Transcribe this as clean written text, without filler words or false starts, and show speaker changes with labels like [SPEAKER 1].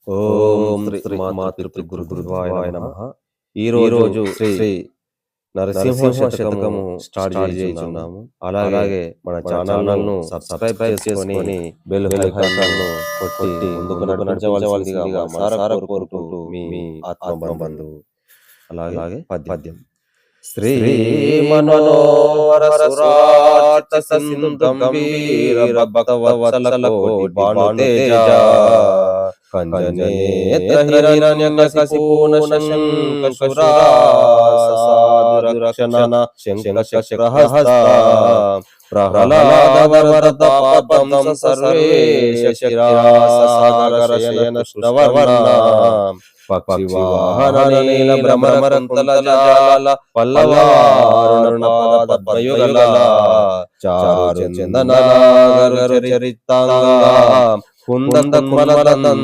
[SPEAKER 1] ఓం శ్రీ మాతృ గురుదేవాయ నమః. ఈరోజు శ్రీ నరసింహ శతకము స్టార్ట్ చేస్తున్నాము. అలాగే మన ఛానల్ను సబ్స్క్రైబ్ చేసుకొని బెల్ ఐకాన్ను కొట్టి ముందుకు నడిపించవలసిందిగా మనసారా కోరుకుంటూ మీ ఆత్మ బంధువు. అలాగే పద్యం. శ్రీ మనోహర సురాచిత సింధు గంభీర భక్త వత్సల కోటి భానుతేజ కంజనేత్ర హిరణ్యకశిపూర్ణ శంకసురాసాదురక్షణ శంకచక్రహస్త ప్రహ్లాద వరద పాపం సర్వేశ క్షీరాసాగర శయన సురవర్ణ పక్షివాహన నీల భ్రమరంతల జాల పల్లవారుణపాద పద్మయుగల చారు చందనాగర చరితాంగ కుందన్మలదన్